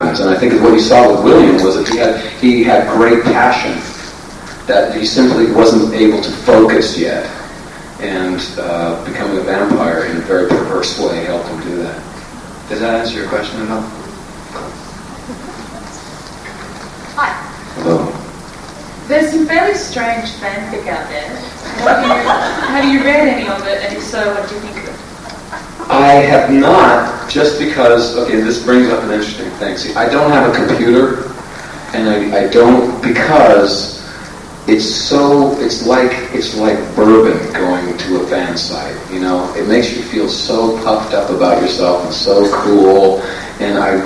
happens. And I think what you saw with William was that he had great passion, that he simply wasn't able to focus yet. And becoming a vampire in a very perverse way helped him do that. Does that answer your question at all? Hi. Hello. There's some fairly strange fanfic out there. Have you read any of it, and if so, what do you think of it? I have not, just because, okay, this brings up an interesting thing. See, I don't have a computer, and I don't, because it's like bourbon going to a fan site, you know? It makes you feel so puffed up about yourself and so cool. And I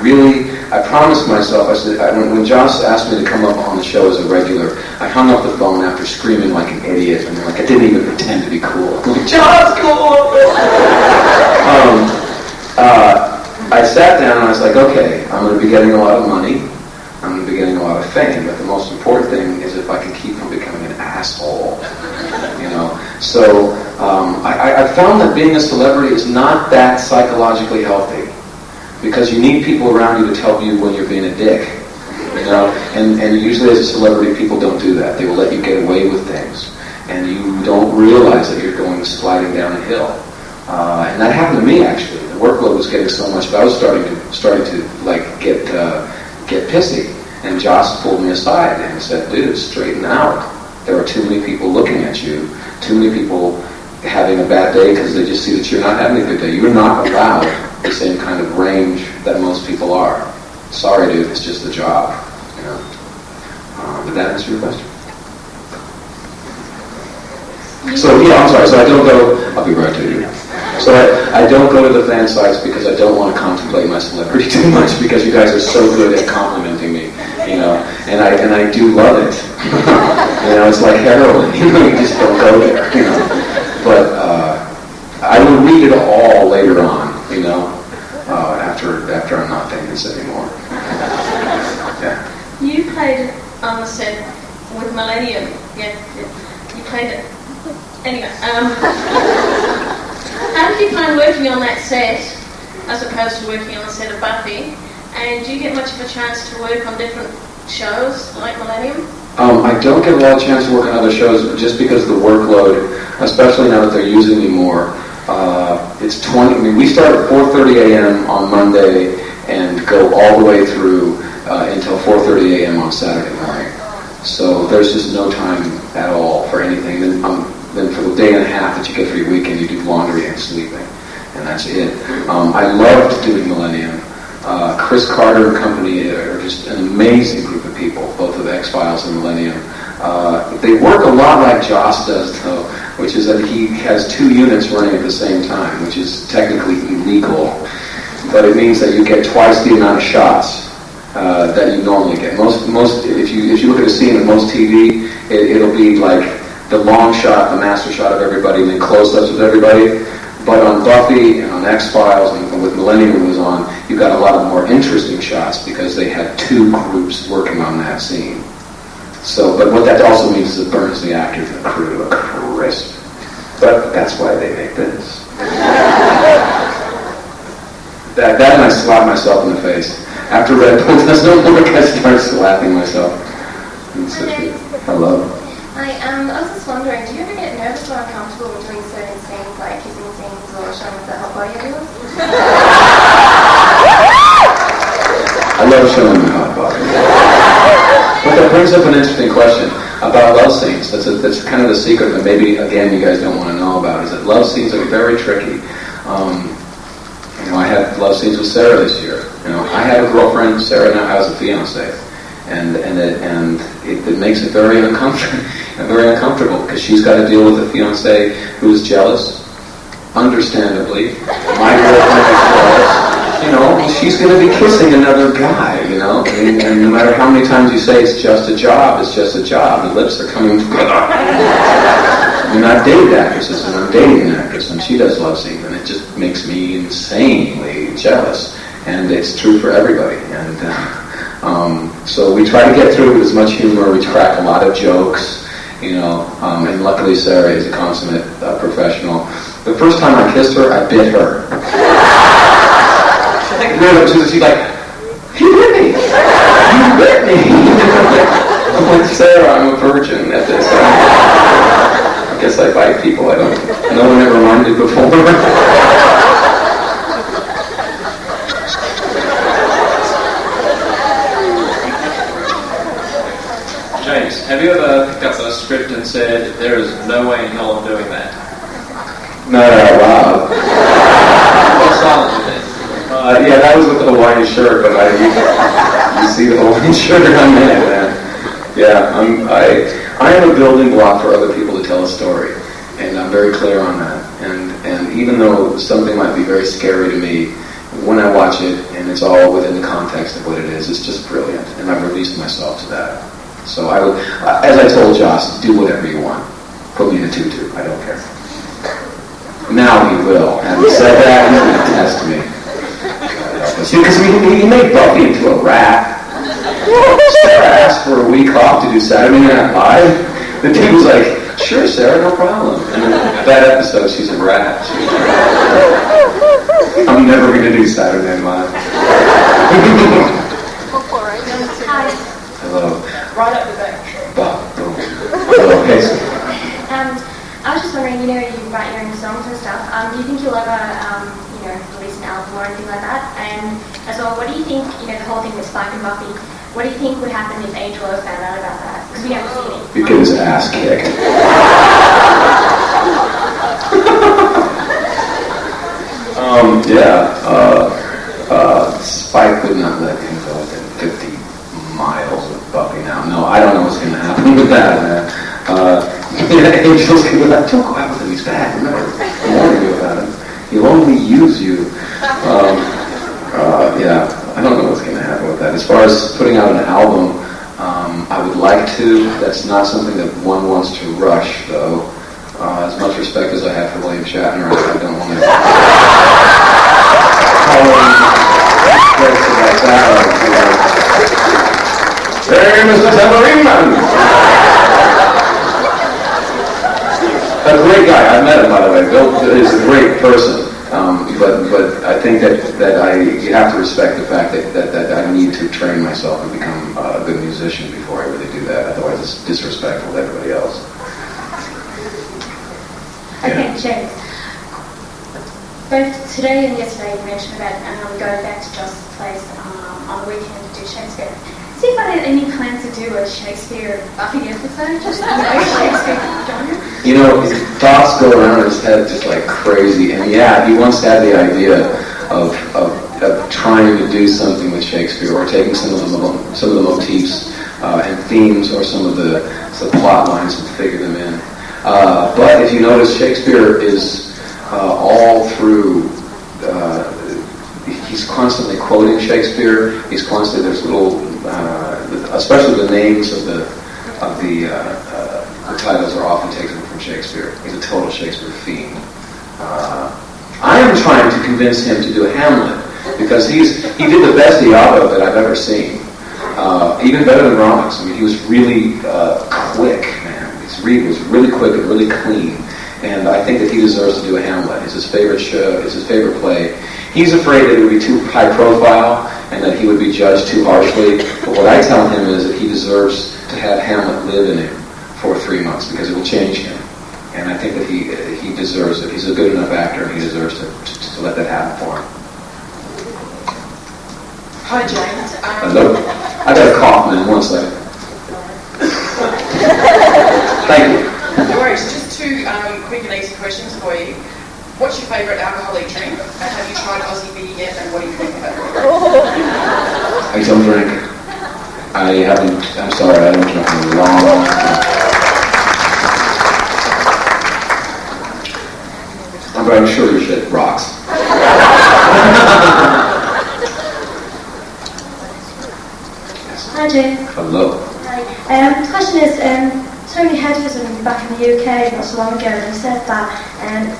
promised myself, I said, when Joss asked me to come up on the show as a regular, I hung up the phone after screaming like an idiot, and I didn't even pretend to be cool. I'm like, Joss, cool! I sat down and I was like, okay, I'm going to be getting a lot of money, I'm going to be getting a lot of fame, but the most important thing is if I can keep from becoming an asshole, you know? So I found that being a celebrity is not that psychologically healthy, because you need people around you to tell you when you're being a dick, you know? And usually as a celebrity, people don't do that. They will let you get away with things, and you don't realize that you're going sliding down a hill. And that happened to me, actually. The workload was getting so much, but I was starting to like get pissy. And Joss pulled me aside and said, dude, straighten out. There are too many people looking at you, too many people having a bad day because they just see that you're not having a good day. You're not allowed the same kind of range that most people are. Sorry, dude, it's just a job, you know. Did that answer your question? So, yeah, I'm sorry. So I don't go, I'll be right to you. So I don't go to the fan sites because I don't want to contemplate my celebrity too much, because you guys are so good at complimenting me, you know, and I do love it. You know, it's like heroin, you know, you just don't go there, you know. But I will read it all later on, you know, after I'm not famous anymore. Yeah. You played on the set with Millennium. Yeah, you played it. Anyway, how did you find working on that set as opposed to working on the set of Buffy? And do you get much of a chance to work on different shows like Millennium? I don't get a lot of chance to work on other shows just because of the workload, especially now that they're using me more. It's 20. I mean, we start at 4:30 a.m. on Monday and go all the way through until 4:30 a.m. on Saturday morning. So there's just no time at all for anything. Then for the day and a half that you get for your weekend, you do laundry and sleeping, and that's it. I loved doing Millennium. Chris Carter and company are just an amazing group of people, both of X-Files and Millennium. They work a lot like Joss does, though, which is that he has two units running at the same time, which is technically illegal, but it means that you get twice the amount of shots that you normally get. Most if you look at a scene in most TV, it'll be like the long shot, the master shot of everybody, and then close-ups of everybody. But on Buffy and on X-Files and with Millennium was on, you got a lot of more interesting shots because they had two groups working on that scene. So, but what that also means is it burns the actors and the crew to a crisp. But that's why they make this. that and I slap myself in the face. After Red Bull does no work, I start slapping myself. Hello. I was just wondering, do you ever get nervous or uncomfortable when doing certain scenes, like kissing scenes or showing off that hot body of yours? I love showing my hot body. But that brings up an interesting question about love scenes. That's kind of the secret that maybe, again, you guys don't want to know about, is that love scenes are very tricky. You know, I had love scenes with Sarah this year. You know, I have a girlfriend, Sarah now has a fiance. And it makes it very uncomfortable because she's got to deal with a fiance who's jealous, understandably. My girlfriend is jealous. You know, she's going to be kissing another guy, you know, and no matter how many times you say it's just a job, the lips are coming together. You're not dating actresses, and I'm dating an actress, and she does love scenes, and it just makes me insanely jealous. And it's true for everybody. And so we try to get through it with as much humor. We crack a lot of jokes, you know. And luckily, Sarah is a consummate professional. The first time I kissed her, I bit her. She's like, you bit me. get me. I'm like, Sarah, I'm a virgin at this time. I guess I bite people. No one ever minded before. James, have you ever picked up a script and said, there is no way in hell I'm doing that? Not out loud. Well, silent with it. Yeah, that was with the Hawaiian shirt, but you see the Hawaiian shirt on there, man. Yeah, I am a building block for other people to tell a story, and I'm very clear on that. And even though something might be very scary to me, when I watch it, and it's all within the context of what it is, it's just brilliant, and I've released myself to that. So I would, as I told Joss, do whatever you want. Put me in a tutu, I don't care. Now he will. Having said that, he's going to test me. See, because he made Buffy into a rat. Sarah asked for a week off to do Saturday Night Live. The dude was like, sure, Sarah, no problem. And then that episode, she's a rat. I'm never going to do Saturday Night Live. Hi. Hello. Right up the back. Bob, boom. Hello, hey. I was just wondering, you write your own songs and stuff. Do you think you'll ever, release an album or anything like that? And as well, what do you think, the whole thing with Spike and Buffy, what do you think would happen if Angelo found out about that? Because we haven't seen it. He'd get his ass kicked. Spike would not let him go within 50 miles of Buffy now. No, I don't know what's going to happen with that, man. Angel's going to be like, don't go out with him, he's bad. Remember, I'm warning you about him. He'll only use you. I don't know what's going to happen with that. As far as putting out an album, I would like to. That's not something that one wants to rush, though. As much respect as I have for William Shatner, I don't want to Hey, Mr. Tambourine Man! A great guy. I've met him, by the way. Bill is a great person. But I think that you have to respect the fact that I need to train myself and become a good musician before I really do that. Otherwise, it's disrespectful to everybody else. Okay, James. Both today and yesterday you mentioned about going back to Joss's place on the weekend to do Shakespeare. See if I had any plans to do a Shakespeare Buffy episode, just Shakespeare genre. Thoughts go around his head just like crazy. And yeah, he once had the idea of trying to do something with Shakespeare, or taking some of the motifs and themes, or some of the plot lines, and figure them in. But if you notice, Shakespeare is all through. He's constantly quoting Shakespeare. He's constantly, there's little, especially the names of the titles are often taken from Shakespeare. He's a total Shakespeare fiend. I am trying to convince him to do Hamlet, because he did the best Iago that I've ever seen. Even better than Romex. I mean, he was really quick, man. He was really quick and really clean. And I think that he deserves to do a Hamlet. It's his favorite show. It's his favorite play. He's afraid that it would be too high profile and that he would be judged too harshly. But what I tell him is that he deserves to have Hamlet live in him for 3 months, because it will change him. And I think that he deserves it. He's a good enough actor, and he deserves to let that happen for him. Hi, James. Hello? I got a cough, man. 1 second. Thank you. No worries. Just 2 quick and easy questions for you. What's your favourite alcoholic drink? And have you tried Aussie beer yet? And what do you think about it? I don't drink. I haven't. I'm sorry. I haven't drunk in a long time. But I'm sure your shit rocks. Hi, James. Hello. Hi. The question is, Tony Hedges back in the UK not so long ago, and he said that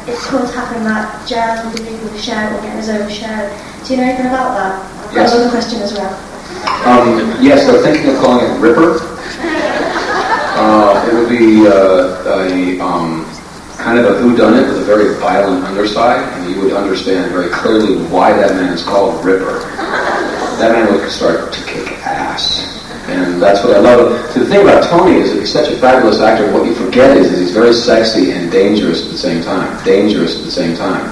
it could happen that Gerald will be leaving the show or getting his own show. Do you know anything about that? I've got another question as well. Yes, they're thinking of calling it Ripper. It would be kind of a whodunit with a very violent underside, and you would understand very clearly why that man is called Ripper. That man would start to kick ass. And that's what I love. So the thing about Tony is that he's such a fabulous actor, and what you forget is that he's very sexy and dangerous at the same time. Dangerous at the same time.